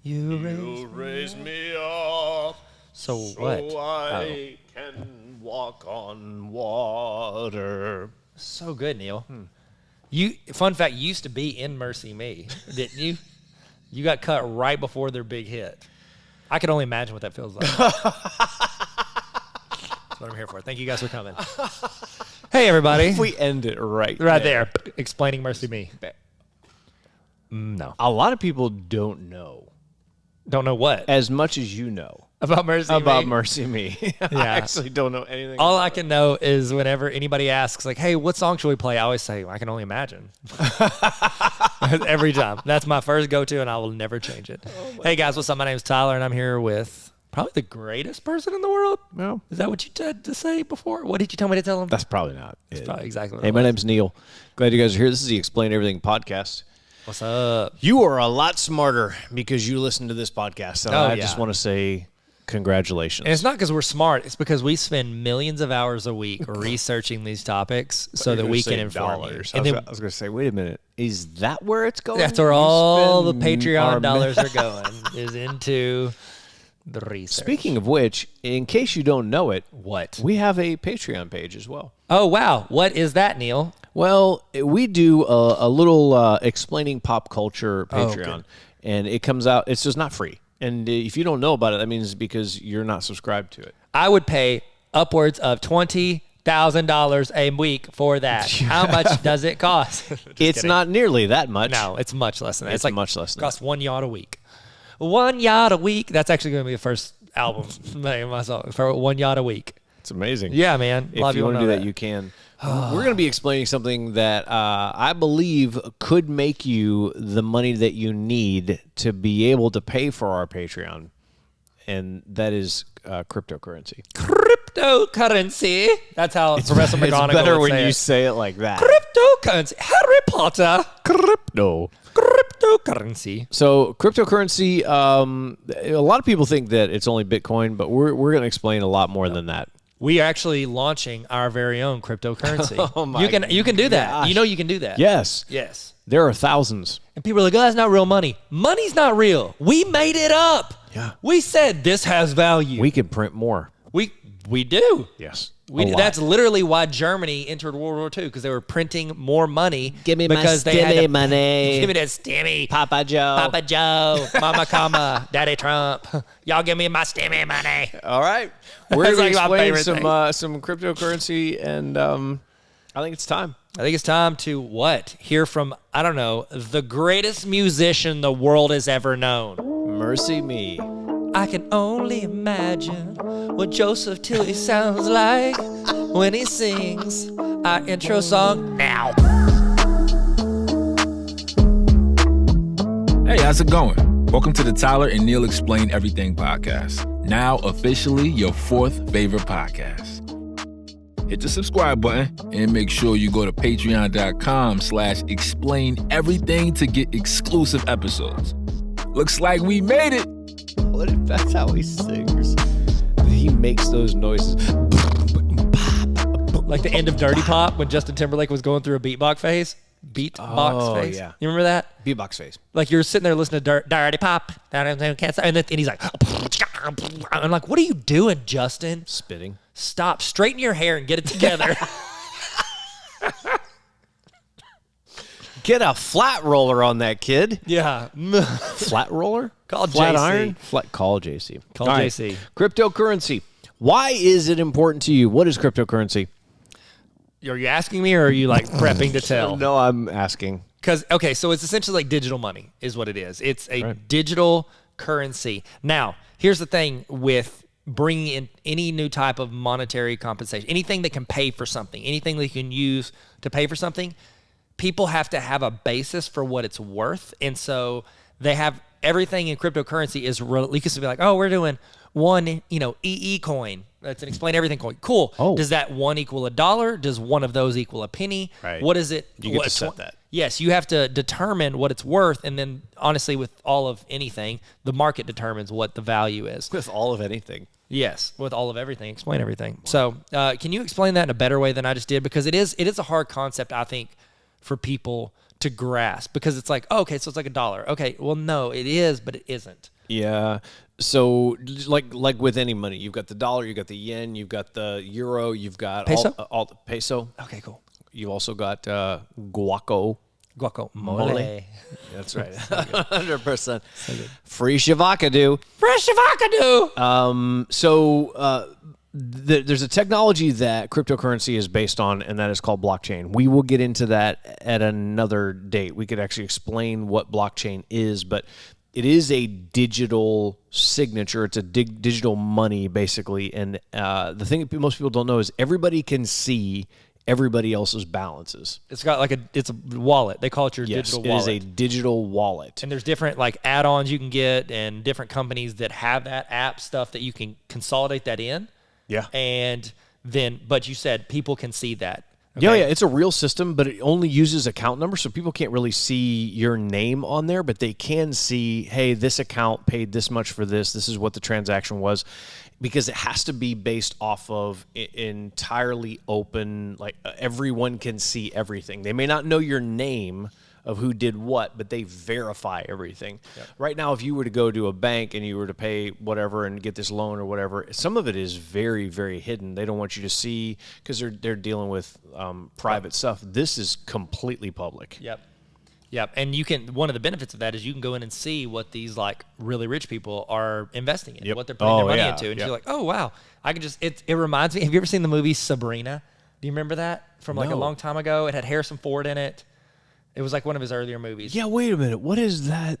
You raise me up. So what? I can walk on water. So good, Neil. Fun fact, you used to be in Mercy Me, didn't you? You got cut right before their big hit. I can only imagine what that feels like. That's what I'm here for. Thank you guys for coming. Hey, everybody. If we end it right there. Explaining Mercy Me. No. A lot of people don't know Don't know what? as much as you know About Mercy about Me? Mercy Me. I actually don't know anything. All I can know is whenever anybody asks, like, hey, what song should we play? I always say, I can only imagine. Every time. That's my first go-to, and I will never change it. Hey, guys, what's up? My name's Tyler, and I'm here with probably the greatest person in the world. No. Is that what you said to say before? What did you tell me to tell him? That's probably not it. That's probably exactly what Hey, it my was. name's Neil. Glad you guys are here. This is the Explain Everything podcast. What's up? You are a lot smarter because you listen to this podcast. And I just want to say congratulations. And it's not because we're smart. It's because we spend millions of hours a week researching these topics so that we can inform you. And then I was going to say, wait a minute. Is that where it's going? that's where You all the spend Patreon our dollars are going, is into the research. Speaking of which, in case you don't know it, What? we have a Patreon page as well. Oh, wow. What is that, Neil? Well, we do a little explaining pop culture Oh, Patreon, good. and it comes out. It's just not free. And if you don't know about it, that means because you're not subscribed to it. I would pay upwards of $20,000 a week for that. How much does it cost? Just It's kidding. not nearly that much. No, it's much less than that. It's like much less than costs $1 yacht a week. $1 yacht a week. That's actually going to be the first album name of my song for $1 yacht a week. It's amazing. Yeah, man. A lot If of you people want to know do that, you can. We're going to be explaining something that I believe could make you the money that you need to be able to pay for our Patreon, and that is cryptocurrency. Cryptocurrency. That's how Professor McGonagall It's better would when say you it. say it like that. Cryptocurrency. Harry Potter. Crypto. Cryptocurrency. So cryptocurrency, a lot of people think that it's only Bitcoin, but we're going to explain a lot more than that. We are actually launching our very own cryptocurrency. Oh my you can do that. gosh. You know you can do that. Yes, Yes. there are thousands. And people are like, oh, that's not real money. Money's not real. We made it up. Yeah. We said this has value. We can print more. We do. Yes. That's literally why Germany entered World War II, because they were printing more money. Give me my because they had stimmy to- money. Give me that stimmy. Papa Joe. Papa Joe, Mama Comma, Daddy Trump. Y'all give me my stimmy money. All right. We're That's going to like my explain favorite some cryptocurrency, and I think it's time. I think it's time to what? Hear from, I don't know, the greatest musician the world has ever known. Mercy me. I can only imagine what Joseph Tilly sounds like when he sings our intro song now. Hey, how's it going? Welcome to the Tyler and Neil Explain Everything podcast. Now officially your fourth favorite podcast. Hit the subscribe button and make sure you go to patreon.com/explain everything to get exclusive episodes. Looks like we made it. What if that's how he sings? He makes those noises. Like the end of Dirty Pop when Justin Timberlake was going through a beatbox phase. Beatbox phase. yeah. You remember that? Beatbox face. Like you're sitting there listening to Dirty Pop, and he's like, I'm like, what are you doing, Justin? Spitting. Stop, straighten your hair and get it together. Get a flat roller on that kid. Yeah. Flat roller? Call flat JC. iron? Call JC. Call All right. JC. Cryptocurrency. Why is it important to you? What is cryptocurrency? Are you asking me, or are you like prepping to tell? No, I'm asking. Because, okay, so it's essentially like digital money is what it is. It's a digital currency. Now, here's the thing with bringing in any new type of monetary compensation, anything that can pay for something, anything that you can use to pay for something, people have to have a basis for what it's worth. And so they have everything in cryptocurrency is, you can be like, oh, we're doing one, EE coin. That's an explain everything coin. Cool. Oh. Does that one equal $1? Does one of those equal a penny? Right. What is it? You get to set that. Yes, you have to determine what it's worth. And then honestly, with all of anything, the market determines what the value is. With all of anything. Yes, with all of everything, explain everything. So can you explain that in a better way than I just did? Because it is a hard concept, I think, for people to grasp because it's like, oh, okay, so it's like $1. Okay, well, no, it is, but it isn't. Yeah. So like with any money, you've got the dollar, you've got the yen, you've got the euro, you've got Peso? all the peso. Okay, cool. You've also got guacamole. Guacamole. That's right. 100%. Free shavacado. Fresh avocado. There's a technology that cryptocurrency is based on, and that is called blockchain. We will get into that at another date. We could actually explain what blockchain is, but it is a digital signature. It's a digital money, basically. And the thing that most people don't know is everybody can see everybody else's balances. It's got it's a wallet. They call it your Yes, digital wallet. it is a digital wallet. And there's different add-ons you can get and different companies that have that app stuff that you can consolidate that in. Yeah. And then, but you said people can see that. Yeah, it's a real system, but it only uses account numbers, so people can't really see your name on there, but they can see, hey, this account paid this much for this. This is what the transaction was, because it has to be based off of entirely open, everyone can see everything. They may not know your name of who did what, but they verify everything. Yep. Right now, if you were to go to a bank and you were to pay whatever and get this loan or whatever, some of it is very, very hidden. They don't want you to see because they're dealing with private stuff. This is completely public. Yep. And one of the benefits of that is you can go in and see what these really rich people are investing in, what they're putting their money into. And you're like, oh, wow. I can just, it reminds me, have you ever seen the movie Sabrina? Do you remember that from a long time ago? It had Harrison Ford in it. It was one of his earlier movies. Yeah, wait a minute. What is that?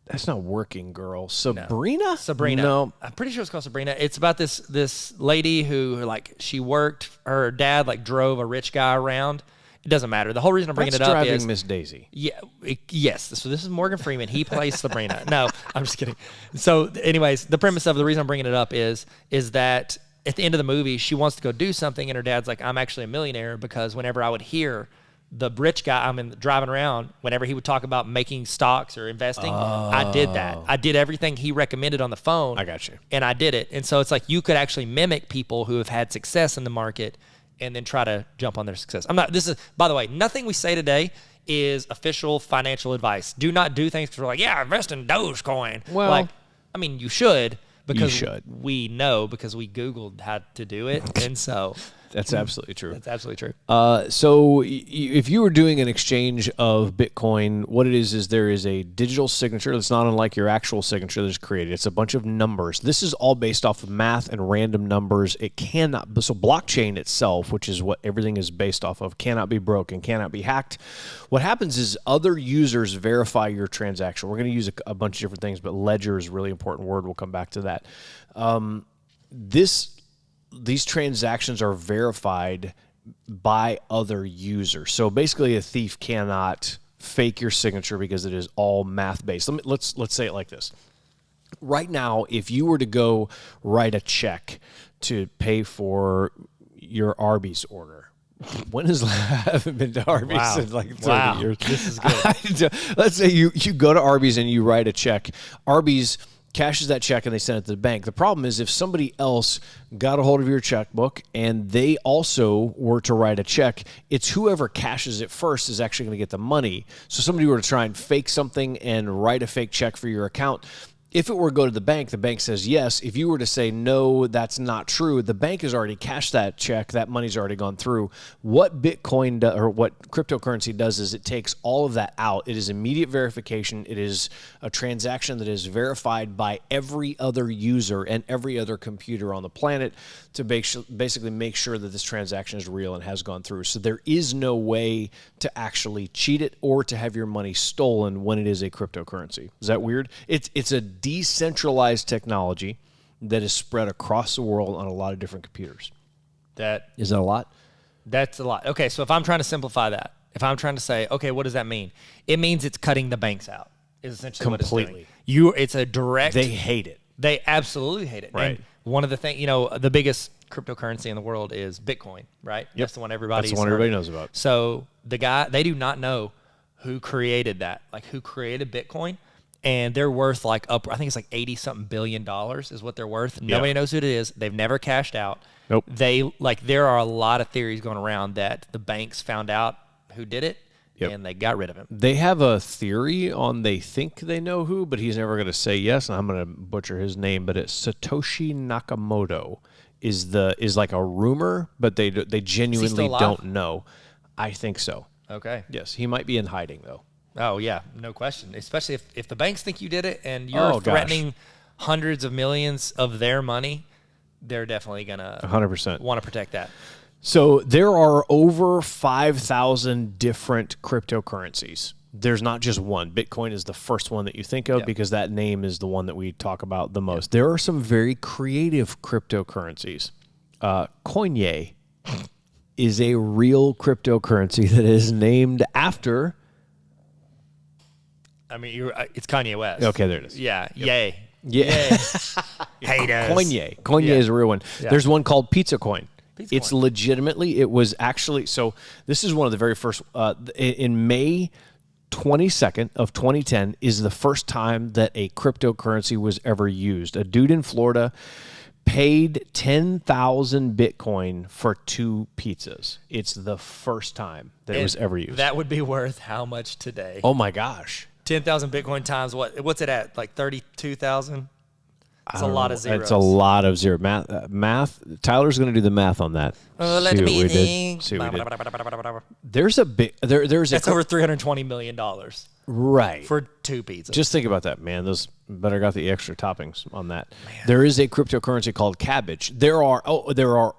That's not Working Girl. Sabrina? No. Sabrina. No. I'm pretty sure it's called Sabrina. It's about this lady who she worked, her dad drove a rich guy around. It doesn't matter. The whole reason I'm bringing it up Driving is Miss Daisy. Yeah, yes. So this is Morgan Freeman. He plays Sabrina. No, I'm just kidding. So anyways, the premise of the reason I'm bringing it up is that at the end of the movie, she wants to go do something, and her dad's like, I'm actually a millionaire, because whenever I would hear the rich guy driving around, whenever he would talk about making stocks or investing, I did that. I did everything he recommended on the phone. I got you. And I did it. And so it's you could actually mimic people who have had success in the market and then try to jump on their success. By the way, nothing we say today is official financial advice. Do not do things because we're invest in Dogecoin. Well, you should, because you should. We know because we Googled how to do it. And so that's absolutely true. That's absolutely true. So if you were doing an exchange of Bitcoin, what it is there is a digital signature that's not unlike your actual signature that's created. It's a bunch of numbers. This is all based off of math and random numbers. It cannot, so blockchain itself, which is what everything is based off of, cannot be broken, cannot be hacked. What happens is other users verify your transaction. We're going to use a bunch of different things, but ledger is a really important word. We'll come back to that. These transactions are verified by other users. So basically a thief cannot fake your signature because it is all math-based. Let's say it like this. Right now, if you were to go write a check to pay for your Arby's order, when has I haven't been to Arby's in 30 years. This is good. Let's say you go to Arby's and you write a check. Arby's cashes that check and they send it to the bank. The problem is if somebody else got a hold of your checkbook and they also were to write a check, it's whoever cashes it first is actually going to get the money. So somebody were to try and fake something and write a fake check for your account. If it were to go to the bank says yes. If you were to say, no, that's not true, the bank has already cashed that check. That money's already gone through. What Bitcoin or what cryptocurrency does is it takes all of that out. It is immediate verification. It is a transaction that is verified by every other user and every other computer on the planet to basically make sure that this transaction is real and has gone through. So there is no way to actually cheat it or to have your money stolen when it is a cryptocurrency. Is that weird? It's a decentralized technology that is spread across the world on a lot of different computers. Is that a lot? That's a lot. Okay, so if I'm trying to simplify that, if I'm trying to say, okay, what does that mean? It means it's cutting the banks out. Is essentially completely. What it's doing. It's a direct. They hate it. They absolutely hate it. Right. And one of the things, the biggest cryptocurrency in the world is Bitcoin, right? Yep. That's the one everybody knows about. So they do not know who created that, who created Bitcoin. And they're worth I think it's $80-something billion is what they're worth. Nobody knows who it is. They've never cashed out. Nope. There are a lot of theories going around that the banks found out who did it Yep. and they got rid of him. They have a theory on they think they know who, but he's never going to say yes, and I'm going to butcher his name, but it's Satoshi Nakamoto is like a rumor, but they genuinely don't know. I think so. Okay. Yes, he might be in hiding though. Oh yeah, no question. Especially if the banks think you did it and you're threatening hundreds of millions of their money, they're definitely gonna 100% want to protect that. So there are over 5,000 different cryptocurrencies. There's not just one. Bitcoin is the first one that you think of because that name is the one that we talk about the most. There are some very creative cryptocurrencies. Coinye is a real cryptocurrency that is named after... I mean, it's Kanye West. Okay, there it is. Yeah, yay. Yeah. Haters. Coinye is a real one. Yeah. There's one called Pizza Coin. It's Coin. legitimately, it was actually, so this is one of the very first, in May 22nd of 2010 is the first time that a cryptocurrency was ever used. A dude in Florida paid 10,000 Bitcoin for 2 pizzas. It's the first time that it was ever used. That would be worth how much today? Oh my gosh. 10,000 Bitcoin times what? What's it at? Like 32,000? It's a lot of zeros. It's a lot of zero. Math. Tyler's going to do the math on that. Let me think. There's a big. There's That's over $320 million right for 2 pizzas. Just think about that, man. Those better got the extra toppings on that. Man. There is a cryptocurrency called Cabbage. There are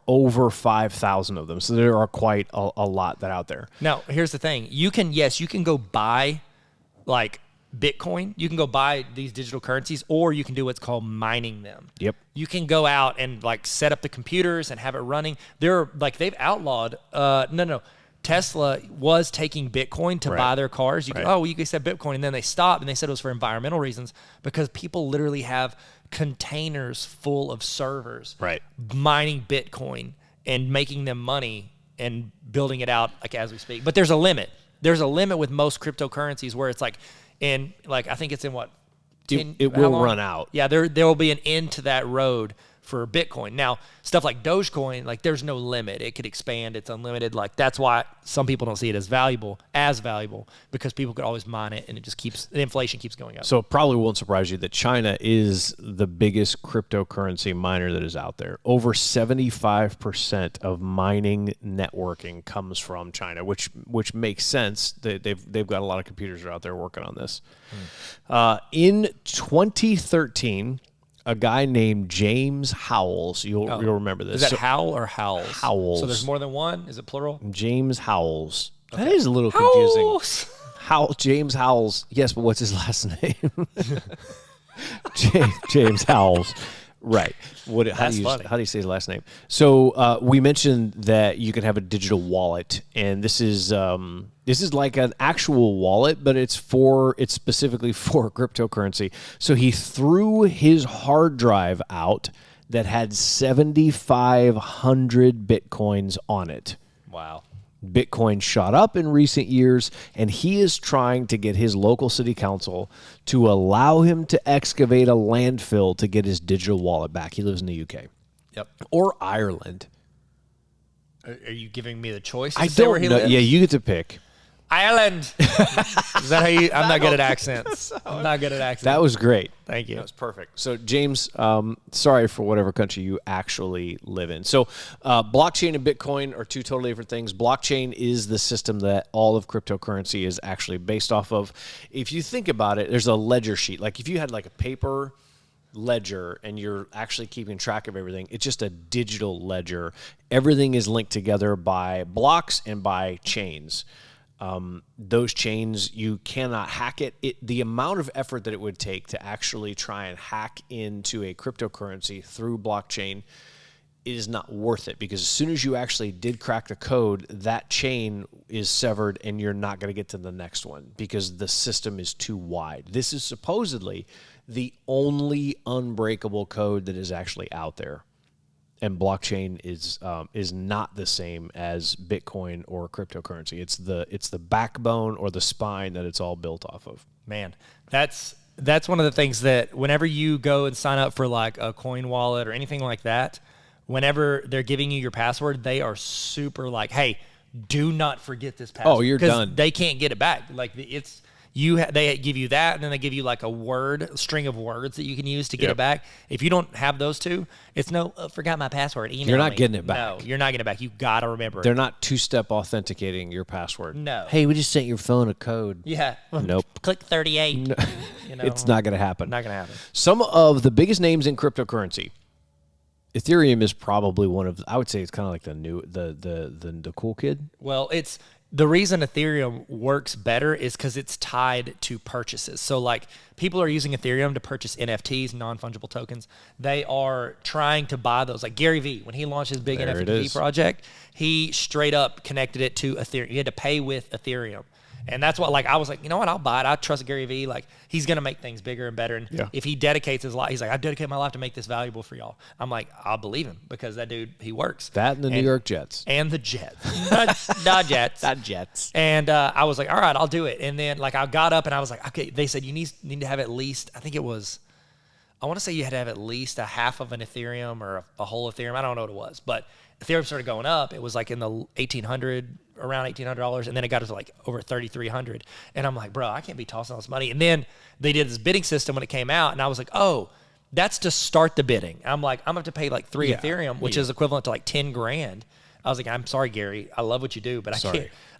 over 5,000 of them, so there are quite a lot that out there. Now, here's the thing: you can go buy like Bitcoin. You can go buy these digital currencies, or you can do what's called mining them. Yep. You can go out and like set up the computers and have it running. They're like they've outlawed. Tesla was taking Bitcoin to buy their cars. You can set Bitcoin, and then they stopped, and they said it was for environmental reasons because people literally have containers full of servers mining Bitcoin and making them money and building it out like as we speak. But there's a limit. There's a limit with most cryptocurrencies where it's like I think it's in what? It will run out. Yeah, there will be an end to that road for Bitcoin. Now, stuff like Dogecoin, like there's no limit. It could expand. It's unlimited. Like that's why some people don't see it as valuable because people could always mine it and the inflation keeps going up. So it probably won't surprise you that China is the biggest cryptocurrency miner that is out there. Over 75% of mining networking comes from China, which makes sense. They've got a lot of computers that are out there working on this. In 2013, a guy named James Howells. You'll remember this. Is that Howell or Howells? Howells. So there's more than one? Is it plural? James Howells. Okay. That is a little confusing. James Howells. Yes, but what's his last name? James Howells. Right. How do you say his last name? So we mentioned that you can have a digital wallet, and this is like an actual wallet, but it's specifically for cryptocurrency. So he threw his hard drive out that had 7,500 Bitcoins on it. Wow. Bitcoin shot up in recent years, and he is trying to get his local city council to allow him to excavate a landfill to get his digital wallet back. He lives in the UK. Yep. Or Ireland. Are you giving me the choice? I don't know. Yeah, you get to pick. Ireland. Is that how you? I'm not good at accents. That was great. Thank you. That was perfect. So, James, sorry for whatever country you actually live in. So, blockchain and Bitcoin are two totally different things. Blockchain is the system that all of cryptocurrency is actually based off of. If you think about it, there's a ledger sheet. Like if you had like a paper ledger and you're actually keeping track of everything, it's just a digital ledger. Everything is linked together by blocks and by chains. Those chains, you cannot hack it. The amount of effort that it would take to actually try and hack into a cryptocurrency through blockchain is not worth it, because as soon as you actually did crack the code, that chain is severed and you're not going to get to the next one because the system is too wide. This is supposedly the only unbreakable code that is actually out there. And blockchain is not the same as Bitcoin or cryptocurrency. It's the backbone or the spine that it's all built off of. Man, that's one of the things that whenever you go and sign up for like a coin wallet or anything like that, whenever they're giving you your password, they are super like, hey, do not forget this password. Oh, you're 'Cause done. They can't get it back. Like it's they give you that, and then they give you like a string of words that you can use to get it back. If you don't have those two, it's forgot my password. Email You're not me. getting it back. No, you're not getting it back. You got to remember They're it. not two-step authenticating your password. No. Hey, we just sent your phone a code. Yeah. Nope. Click 38. You know, It's not going to happen. not going to happen. Some of the biggest names in cryptocurrency. Ethereum is probably one of. I would say it's kind of like the cool kid. Well, it's the reason Ethereum works better is because it's tied to purchases. So, like, people are using Ethereum to purchase NFTs, non-fungible tokens. They are trying to buy those. Like Gary Vee, when he launched his big There it NFT is. project, he straight up connected it to Ethereum. He had to pay with Ethereum. And that's what, like, I was like, you know what, I'll buy it. I trust Gary Vee. Like, he's going to make things bigger and better. And if he dedicates his life, he's like, I dedicate my life to make this valuable for y'all. I'm like, I'll believe him because that dude, he works. That and the New York Jets. And the Jets. Not Jets. Not Jets. And I was like, all right, I'll do it. And then, like, I got up and I was like, okay, they said you need to have at least, I want to say you had to have at least a half of an Ethereum or a whole Ethereum. I don't know what it was. But Ethereum started going up. It was like in the around $1,800, and then it got to like over $3,300. And I'm like, bro, I can't be tossing all this money. And then they did this bidding system when it came out, and I was like, oh, that's to start the bidding. I'm like, I'm going to have to pay like 3 Ethereum, which is equivalent to like 10 grand. I was like, I'm sorry, Gary. I love what you do, but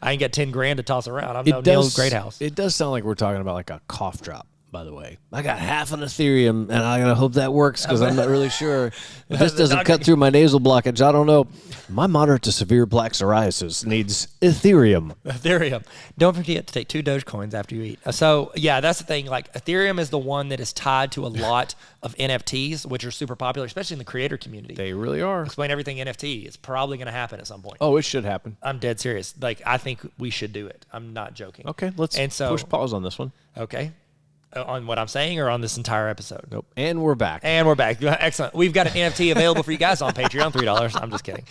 I ain't got 10 grand to toss around. I'm no Neil Greathouse. It does sound like we're talking about like a cough drop. By the way, I got half an Ethereum, and I gotta hope that works because I'm not really sure. If this doesn't cut through my nasal blockage, I don't know. My moderate to severe plaque psoriasis needs Ethereum. Ethereum. Don't forget to take 2 Dogecoins after you eat. So, yeah, that's the thing. Like, Ethereum is the one that is tied to a lot of NFTs, which are super popular, especially in the creator community. They really are. Explain everything NFT. It's probably going to happen at some point. Oh, it should happen. I'm dead serious. Like, I think we should do it. I'm not joking. Okay, let's push pause on this one. Okay. On what I'm saying or on this entire episode? Nope. And we're back. And we're back. Excellent. We've got an NFT available for you guys on Patreon, $3. I'm just kidding.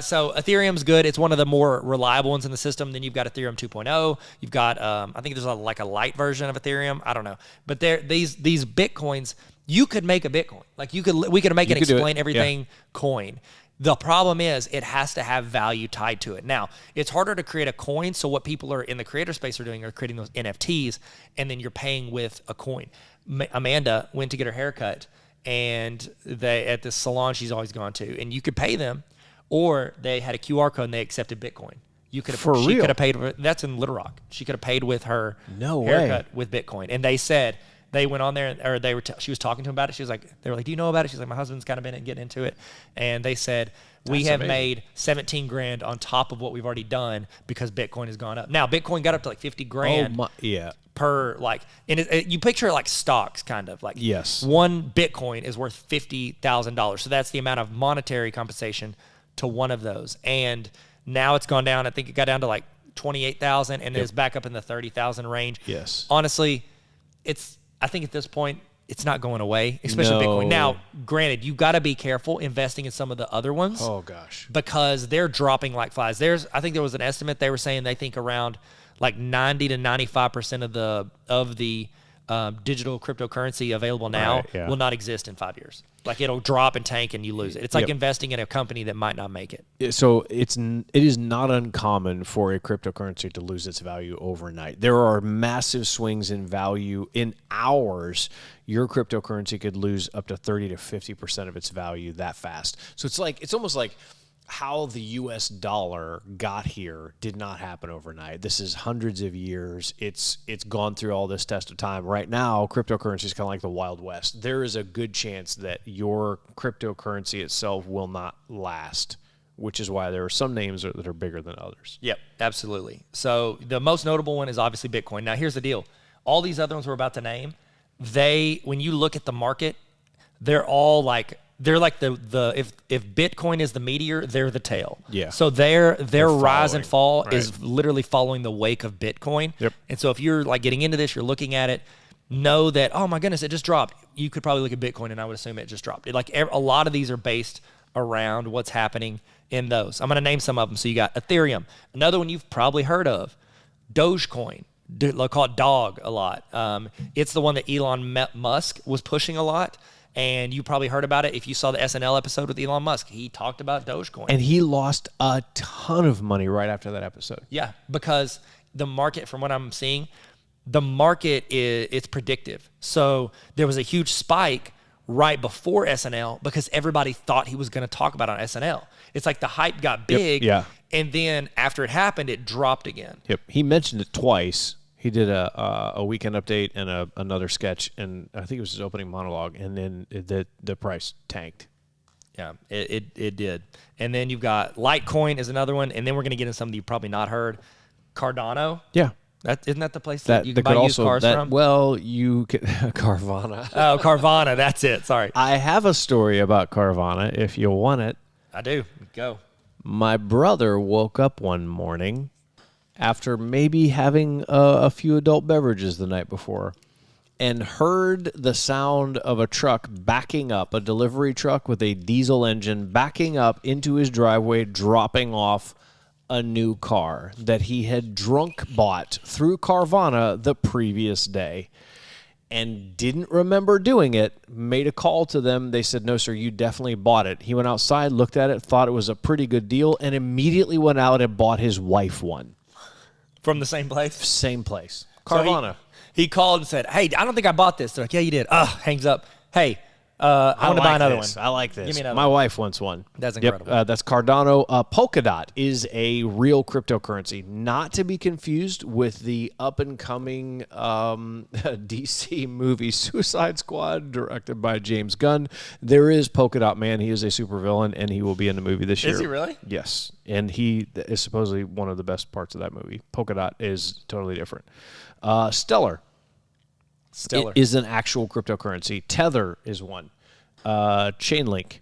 So Ethereum's good. It's one of the more reliable ones in the system. Then you've got Ethereum 2.0. You've got, I think there's like a light version of Ethereum. I don't know. But these Bitcoins, you could make a Bitcoin. Like we could make an explain everything coin. The problem is it has to have value tied to it. Now, it's harder to create a coin, so what people are in the creator space are doing are creating those NFTs, and then you're paying with a coin. Amanda went to get her haircut, and at this salon she's always gone to, and you could pay them, or they had a QR code and they accepted Bitcoin. She could have paid. That's in Little Rock. She could have paid with her haircut with Bitcoin, and they said. They went on there, or she was talking to him about it. She was like, they were like, do you know about it? She's like, my husband's kind of been getting into it. And they said, we have made 17 grand on top of what we've already done because Bitcoin has gone up. Now, Bitcoin got up to like 50 grand per, like, and you picture it like stocks, kind of. Like, one Bitcoin is worth $50,000. So that's the amount of monetary compensation to one of those. And now it's gone down. I think it got down to like 28,000 and it's back up in the 30,000 range. Yes. Honestly, I think at this point, it's not going away, especially Bitcoin. Now, granted, you got to be careful investing in some of the other ones. Oh, gosh. Because they're dropping like flies. I think there was an estimate they were saying they think around like 90 to 95% of the digital cryptocurrency available now will not exist in 5 years. Like it'll drop and tank and you lose it. It's like investing in a company that might not make it. So it is not uncommon for a cryptocurrency to lose its value overnight. There are massive swings in value. In hours, your cryptocurrency could lose up to 30 to 50% of its value that fast. So it's almost like how the U.S. dollar got here did not happen overnight. This is hundreds of years. It's gone through all this test of time. Right now, cryptocurrency is kind of like the Wild West. There is a good chance that your cryptocurrency itself will not last, which is why there are some names that are bigger than others. Yep, absolutely. So the most notable one is obviously Bitcoin. Now, here's the deal. All these other ones we're about to name, when you look at the market, they're all like... They're like if Bitcoin is the meteor, they're the tail. Yeah. So their rise and fall is literally following the wake of Bitcoin. Yep. And so if you're like getting into this, you're looking at it, know that, oh my goodness, it just dropped. You could probably look at Bitcoin and I would assume it just dropped. A lot of these are based around what's happening in those. I'm going to name some of them. So you got Ethereum, another one you've probably heard of, Dogecoin. call it Dog a lot. It's the one that Elon Musk was pushing a lot. And you probably heard about it if you saw the SNL episode with Elon Musk. He talked about Dogecoin. And he lost a ton of money right after that episode. Yeah, because the market, from what I'm seeing, the market it's predictive. So there was a huge spike right before SNL because everybody thought he was going to talk about it on SNL. It's like the hype got big. Yeah. And then after it happened, it dropped again. Yep. He mentioned it twice. He did a weekend update and another sketch, and I think it was his opening monologue, and then the price tanked. Yeah, it did. And then you've got Litecoin is another one, and then we're going to get into something you've probably not heard. Cardano. Yeah. Isn't that the place that you can that buy used cars from? Well, you can Carvana. Oh, Carvana. That's it. Sorry. I have a story about Carvana if you want it. I do. Go. My brother woke up one morning after maybe having a few adult beverages the night before and heard the sound of a truck backing up, a delivery truck with a diesel engine backing up into his driveway, dropping off a new car that he had drunk bought through Carvana the previous day and didn't remember doing it, made a call to them. They said, no, sir, you definitely bought it. He went outside, looked at it, thought it was a pretty good deal, and immediately went out and bought his wife one. From the same place? Same place. Carvana. So he called and said, hey, I don't think I bought this. They're like, yeah, you did. Hangs up. Hey, I want to buy another one. I like this. Give me another My one. wife wants one. That's incredible. Yep, that's Cardano. Polkadot is a real cryptocurrency, not to be confused with the up-and-coming DC movie Suicide Squad, directed by James Gunn. There is Polkadot Man. He is a supervillain, and he will be in the movie this year. Is he really? Yes, and he is supposedly one of the best parts of that movie. Polkadot is totally different. Stellar. It is an actual cryptocurrency. Tether is one. Chainlink.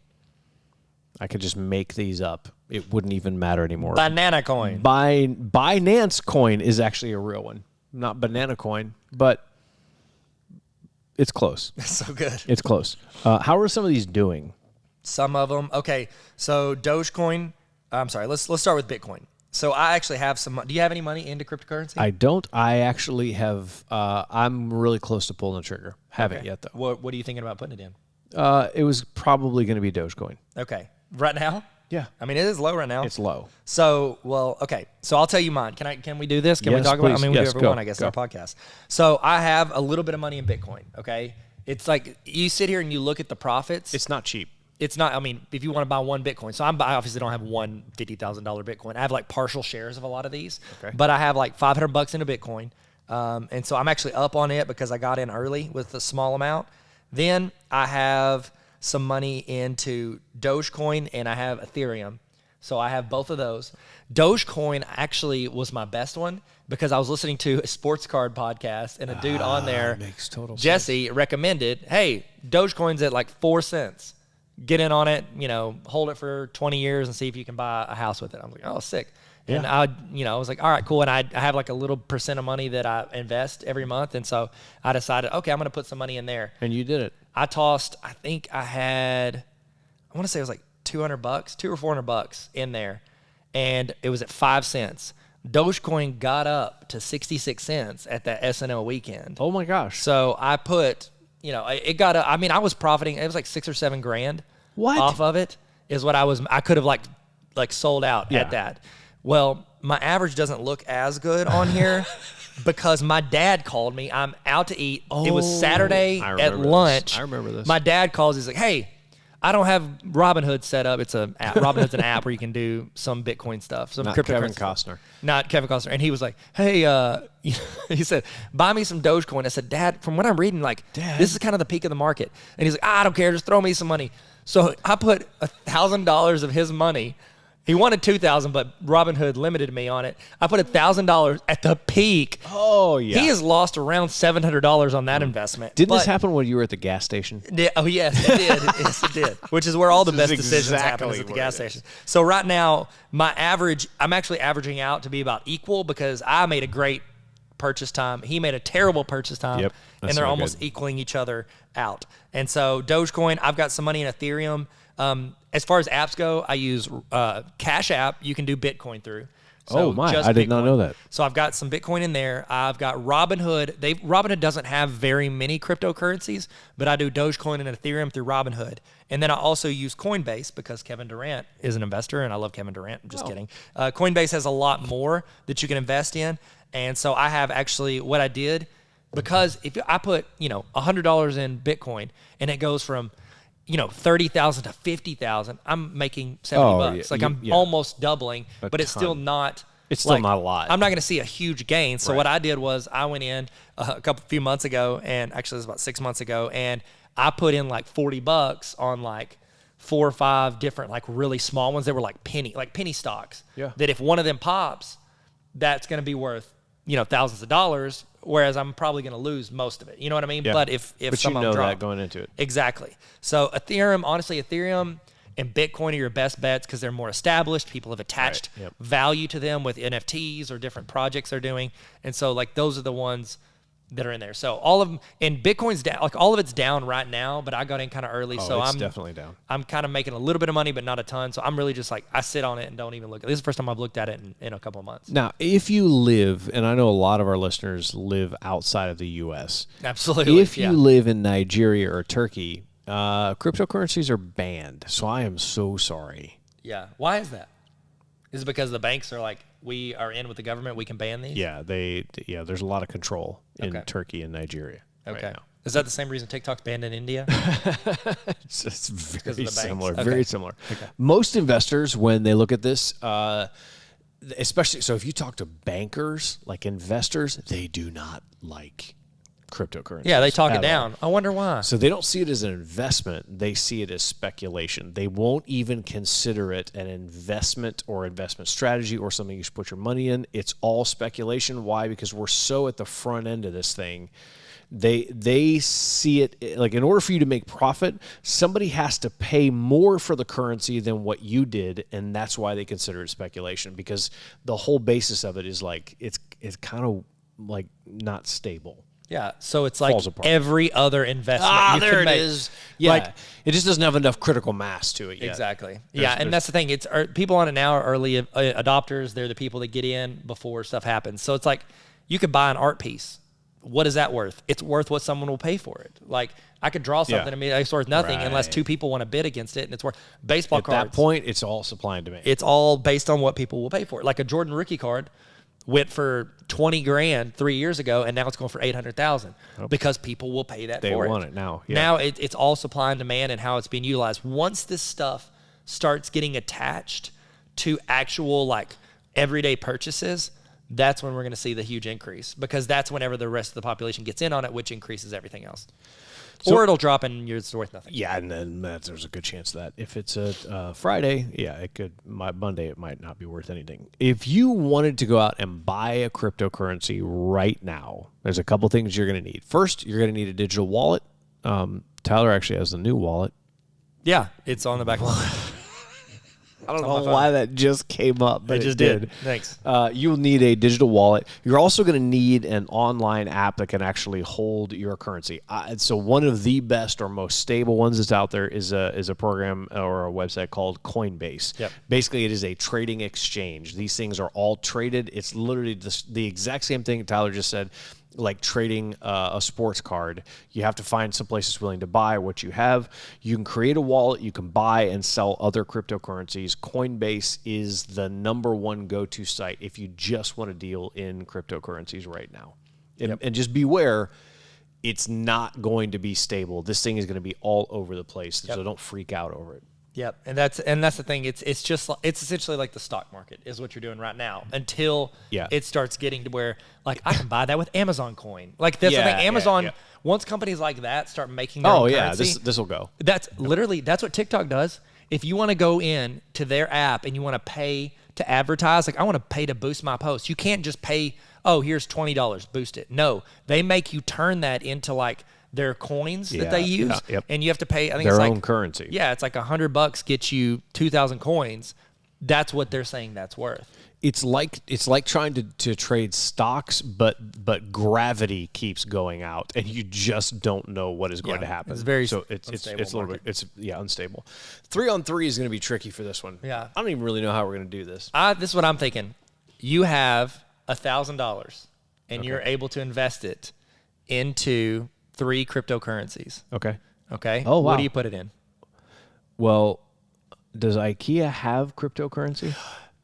I could just make these up. It wouldn't even matter anymore. Banana Coin. Binance Coin is actually a real one. Not Banana Coin, but it's close. That's so good. It's close. How are some of these doing? Some of them. Okay, so Dogecoin. I'm sorry. Let's start with Bitcoin. So I actually have some. Do you have any money into cryptocurrency? I don't. I actually have. I'm really close to pulling the trigger. Haven't yet, though. What are you thinking about putting it in? It was probably going to be Dogecoin. Okay. Right now? Yeah. I mean, it is low right now. It's low. So, okay. So I'll tell you mine. Can we do this? Can we Yes, talk about it? I please. mean, we Yes, do every go, one, I guess, go. in our podcast. So I have a little bit of money in Bitcoin, okay? It's like you sit here and you look at the profits. It's not cheap. It's not, I mean, if you want to buy one Bitcoin. So I obviously don't have one $50,000 Bitcoin. I have like partial shares of a lot of these. Okay. But I have like $500 into Bitcoin. And so I'm actually up on it because I got in early with a small amount. Then I have some money into Dogecoin and I have Ethereum. So I have both of those. Dogecoin actually was my best one because I was listening to a sports card podcast and a dude on there, makes total Jesse, recommended, hey, Dogecoin's at like 4 cents. Get in on it, hold it for 20 years and see if you can buy a house with it. I'm like, oh, sick. Yeah. And I was like, all right, cool. And I have like a little percent of money that I invest every month. And so I decided, okay, I'm going to put some money in there. And you did it. I tossed, I think I want to say it was like $200, $200 or $400 in there. And it was at 5 cents. Dogecoin got up to 66 cents at that SNL weekend. Oh my gosh. So I put, it got up. I mean, I was profiting. It was like $6 or $7 grand. What? Off of it is what I could have like sold out Yeah. at that. Well, my average doesn't look as good on here because my dad called me. I'm out to eat. It was Saturday I at remember lunch. this. I remember this. My dad calls. He's like, hey, I don't have Robinhood set up. It's an app. Robinhood's an app where you can do some Bitcoin stuff, some Not cryptocurrency Kevin stuff. Costner. Not Kevin Costner. And he was like, hey, he said, buy me some Dogecoin. I said, Dad, from what I'm reading, this is kind of the peak of the market. And he's like, I don't care. Just throw me some money. So I put $1,000 of his money. He wanted $2,000, but Robinhood limited me on it. I put $1,000 at the peak. Oh, yeah. He has lost around $700 on that investment. Didn't this But- happen when you were at the gas station? Oh, yes, it did. Yes, it did. Which is where all the This best is decisions happen is exactly at the what gas it is. station. So right now, I'm actually averaging out to be about equal because I made a great purchase time. He made a terrible purchase time. Yep, And that's they're not almost good. equaling each other out. And so Dogecoin, I've got some money in Ethereum. As far as apps go, I use Cash App. You can do Bitcoin through. Oh my! I did not know that. So I've got some Bitcoin in there. I've got Robinhood. Robinhood doesn't have very many cryptocurrencies, but I do Dogecoin and Ethereum through Robinhood. And then I also use Coinbase because Kevin Durant is an investor, and I love Kevin Durant. I'm just kidding. Coinbase has a lot more that you can invest in, and so I have actually what I did, because if I put $100 in Bitcoin and it goes from 30,000 to 50,000, I'm making $70. Yeah. I'm almost doubling, but it's still not. It's still not a lot. I'm not going to see a huge gain. So what I did was I went in few months ago, and actually it was about 6 months ago, and I put in like $40 on like 4 or 5 different like really small ones that were like penny stocks. Yeah. That if one of them pops, that's going to be worth thousands of dollars. Whereas I'm probably going to lose most of it. You know what I mean? Yeah. But if some of them drop, that going into it. Exactly. So Ethereum and Bitcoin are your best bets because they're more established. People have attached value to them with NFTs or different projects they're doing. And so like those are the ones that are in there. So all of them, and Bitcoin's down, like all of it's down right now, but I got in kind of early. So it's definitely down. I'm kind of making a little bit of money, but not a ton. So I'm really just like, I sit on it and don't even look at it. This is the first time I've looked at it in a couple of months. Now, if you live, and I know a lot of our listeners live outside of the U.S. Absolutely. If you live in Nigeria or Turkey, cryptocurrencies are banned. So I am so sorry. Yeah. Why is that? Is it because the banks are like, we are in with the government, we can ban these? Yeah, there's a lot of control in Turkey and Nigeria. Okay. Right now. Is that the same reason TikTok's banned in India? It's very the similar. banks? Very similar. Okay. Most investors, when they look at this, especially, so if you talk to bankers, like investors, they do not like cryptocurrency. Yeah, they talk it down. I wonder why. So they don't see it as an investment. They see it as speculation. They won't even consider it an investment or investment strategy or something you should put your money in. It's all speculation. Why? Because we're so at the front end of this thing. They see it like, in order for you to make profit, somebody has to pay more for the currency than what you did, and that's why they consider it speculation, because the whole basis of it is like it's kind of like not stable. Yeah, so it's like Falls apart. every other investment. There it is. Yeah, like, it just doesn't have enough critical mass to it yet. Exactly. And that's the thing. It's people on it now are early adopters. They're the people that get in before stuff happens. So it's like you could buy an art piece. What is that worth? It's worth what someone will pay for it. Like I could draw something and it's worth nothing unless 2 people want to bid against it, and it's worth baseball cards. At that point, it's all supply and demand. It's all based on what people will pay for it. Like a Jordan rookie card went for $20,000 3 years ago, and now it's going for $800,000 because people will pay that for it. They want it now. Yeah. Now it's all supply and demand and how it's being utilized. Once this stuff starts getting attached to actual like everyday purchases, that's when we're going to see the huge increase, because that's whenever the rest of the population gets in on it, which increases everything else. Or it'll drop and it's worth nothing. Yeah, and then there's a good chance that if it's a Friday, it could. Monday, it might not be worth anything. If you wanted to go out and buy a cryptocurrency right now, there's a couple things you're going to need. First, you're going to need a digital wallet. Tyler actually has the new wallet. Yeah, it's on the back line. I don't know why that just came up, but it just did. Thanks. You'll need a digital wallet. You're also going to need an online app that can actually hold your currency. So one of the best or most stable ones that's out there is a program or a website called Coinbase. Yep. Basically, it is a trading exchange. These things are all traded. It's literally the exact same thing Tyler just said. Like trading a sports card. You have to find some places willing to buy what you have. You can create a wallet. You can buy and sell other cryptocurrencies. Coinbase is the #1 go-to site if you just want to deal in cryptocurrencies right now. And just beware, it's not going to be stable. This thing is going to be all over the place, so don't freak out over it. Yep, and that's the thing. It's essentially like the stock market is what you're doing right now until it starts getting to where like I can buy that with Amazon Coin. Like that's the thing. Amazon once companies like that start making their own currency, this will go. That's what TikTok does. If you want to go in to their app and you want to pay to advertise, like I want to pay to boost my post. You can't just pay. Oh, here's $20, boost it. No, they make you turn that into like their coins that they use, and you have to pay. I think their it's own like, currency. Yeah, it's like $100 gets you 2,000 coins. That's what they're saying that's worth. It's like trying to trade stocks, but gravity keeps going out, and you just don't know what is going to happen. It's very it's a little bit unstable. 3-on-3 is going to be tricky for this one. Yeah, I don't even really know how we're going to do this. This is what I'm thinking. you have $1,000 and you're able to invest it into 3 cryptocurrencies. Okay. Okay. Oh, wow. What do you put it in? Well, does IKEA have cryptocurrency?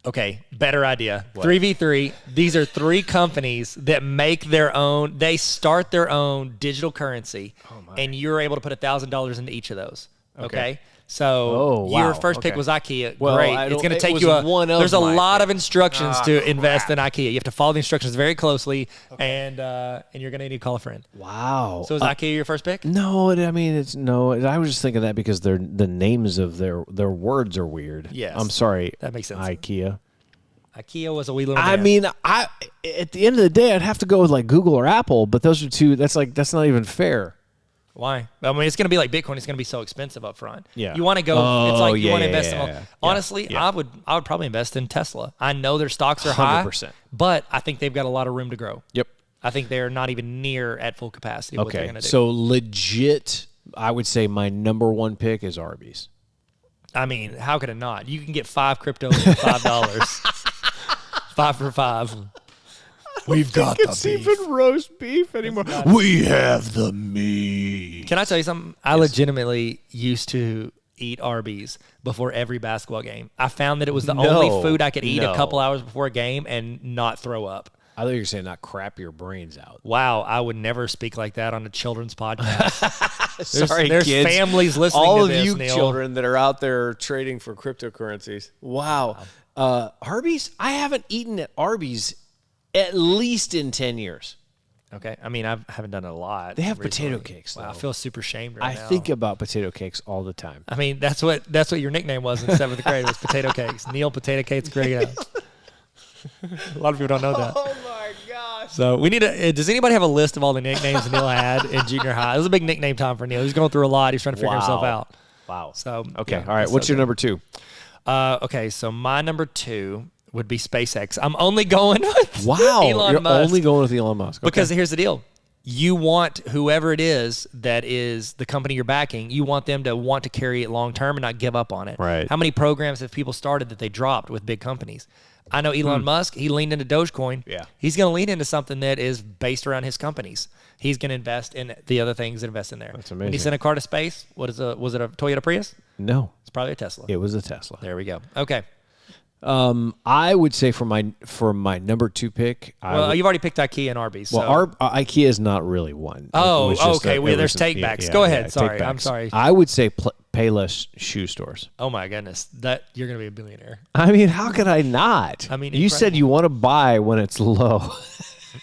Okay, better idea. 3v3. These are 3 companies that make their own. They start their own digital currency, and you're able to put $1,000 into each of those. Okay. So your first pick was IKEA. Well, Great. It's going to take you there's a lot of instructions to invest in IKEA. You have to follow the instructions very closely, and you're going to need to call a friend. Wow. So is IKEA your first pick? No, I mean it's no. I was just thinking that because the names of their words are weird. Yes. I'm sorry. That makes sense. IKEA. IKEA was a wee little. I man. mean, at the end of the day, I'd have to go with like Google or Apple, but those are two. That's not even fair. Why? I mean, it's going to be like Bitcoin. It's going to be so expensive up front. Yeah. You want to go. It's like you want to invest in. yeah. Honestly, I would probably invest in Tesla. I know their stocks are high, 100%. but I think they've got a lot of room to grow. Yep. I think they're not even near at full capacity. What they're Okay. going to do. So legit, I would say my number one pick is Arby's. I mean, how could it not? You can get 5 cryptos for $5. 5 for 5. We've got the beef. even roast beef anymore. We have the meat. Can I tell you something? I legitimately used to eat Arby's before every basketball game. I found that it was the only food I could eat a couple hours before a game and not throw up. I thought you were saying not crap your brains out. Wow, I would never speak like that on a children's podcast. Sorry, there's kids. families listening All to of this, you Neil. children that are out there trading for cryptocurrencies. Wow. Arby's? I haven't eaten at Arby's at least in 10 years. Okay, I mean, I haven't done it a lot. They have recently. potato cakes, Wow, though. I feel super shamed right I now. think about potato cakes all the time. I mean, that's what your nickname was in 7th grade was Potato Cakes. Neil Potato Cakes Great. A lot of people don't know that. Oh my gosh. So we need to. Does anybody have a list of all the nicknames Neil had in junior high? It was a big nickname time for Neil. He's going through a lot. He's trying to figure himself out. Wow. So Okay. yeah, All right. that's What's so your good. number 2? Okay, so my number 2 would be SpaceX. I'm only going with Wow. Elon You're Musk only going with Elon Musk. Okay. because here's the deal. You want whoever it is that is the company you're backing, you want them to want to carry it long term and not give up on it. Right. How many programs have people started that they dropped with big companies? I know Elon Musk, he leaned into Dogecoin. Yeah. He's going to lean into something that is based around his companies. He's going to invest in the other things that invest in there. That's When he amazing. sent a car to space, was it a Toyota Prius? No, It's probably a Tesla. it was a Tesla. There we go. Okay. I would say for my number 2 pick, Well, you've already picked IKEA and Arby's. well, so. IKEA is not really one. Oh, It was just okay. a- Well, it there's was take-backs. Go ahead. Sorry. take-backs. I'm sorry. I would say Payless shoe stores. Oh my goodness, that you're gonna be a billionaire. I mean, how could I not? I mean, you said you want to buy when it's low.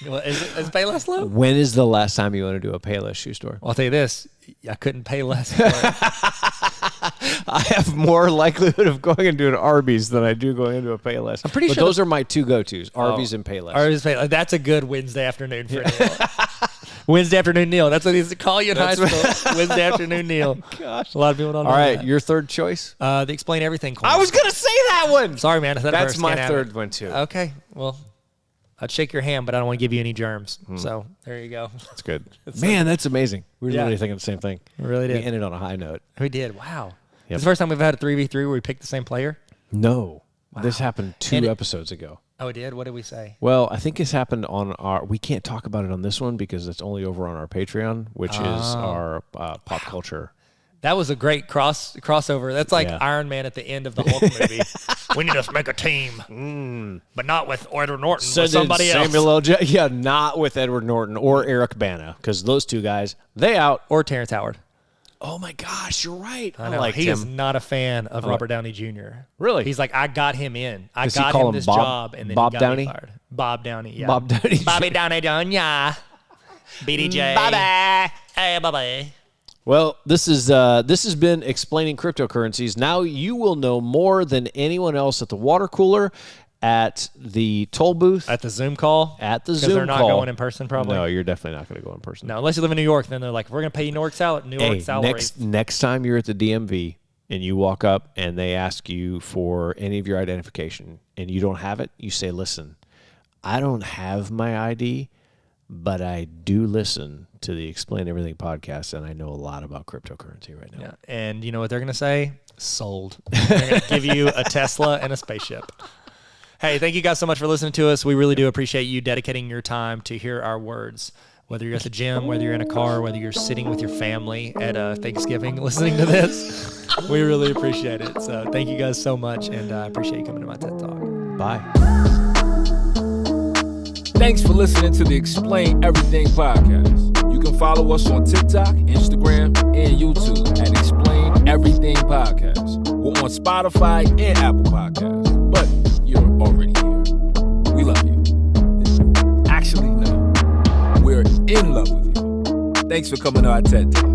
Well, is Payless low? When is the last time you went to a Payless shoe store? Well, I'll tell you this: I couldn't pay less for it. I have more likelihood of going into an Arby's than I do going into a Payless. I'm pretty but sure those are my 2 go-tos: Arby's and Payless. Arby's Payless. That's a good Wednesday afternoon for Neil. Wednesday afternoon Neil. That's what they used to call you in high school. Wednesday afternoon Neil. Gosh. A lot of people don't know. All right, that. your third choice. The Explain Everything coin. I was gonna say that one. sorry, man. I said it That's first. my Can't have third it. one too. Okay, well, I'd shake your hand, but I don't want to give you any germs. So there you go. That's good. Man, that's amazing. We were Yeah. literally thinking the same thing. We really did. We ended on a high note. We did. Wow. Yep. It's the first time we've had a 3v3 where we picked the same player. No, this happened 2 And it- episodes ago. Oh, it did. What did we say? Well, I think it's happened on our. We can't talk about it on this one because it's only over on our Patreon, which is our pop culture. That was a great crossover. That's like Yeah. Iron Man at the end of the Hulk movie. We need to make a team, but not with Edward Norton, So with did somebody Samuel else. L. Yeah, not with Edward Norton or Eric Bana, because those 2 guys, they out. Or Terrence Howard. Oh my gosh, you're right. I know. like He him. is not a fan of Robert Downey Jr. Really? He's like, I got him in. I Does he got call him him this Bob- job, and then Bob he got Downey? me fired. Bob Downey, yeah. Bob Downey. Bobby Downey Jr. BDJ. Bye-bye. Hey, bye-bye. Well, this has been Explaining Cryptocurrencies. Now you will know more than anyone else at the water cooler, at the toll booth, At the Zoom call. at the Because Zoom they're not call. going in person, probably. No, you're definitely not going to go in person. No, unless you live in New York, then they're like, we're going to pay you New York Hey, salary. next time you're at the DMV and you walk up and they ask you for any of your identification and you don't have it, you say, listen, I don't have my ID, but I do listen to the Explain Everything podcast, and I know a lot about cryptocurrency right now. Yeah. And you know what they're going to say? Sold. They're going to give you a Tesla and a spaceship. Hey, thank you guys so much for listening to us. We really do appreciate you dedicating your time to hear our words. Whether you're at the gym, whether you're in a car, whether you're sitting with your family at Thanksgiving listening to this, we really appreciate it. So thank you guys so much, and I appreciate you coming to my TED Talk. Bye. Thanks for listening to the Explain Everything podcast. You can follow us on TikTok, Instagram, and YouTube at Explain Everything Podcast. We're on Spotify and Apple Podcasts, but you're already here. We love you. Actually, no. We're in love with you. Thanks for coming to our TED Talk.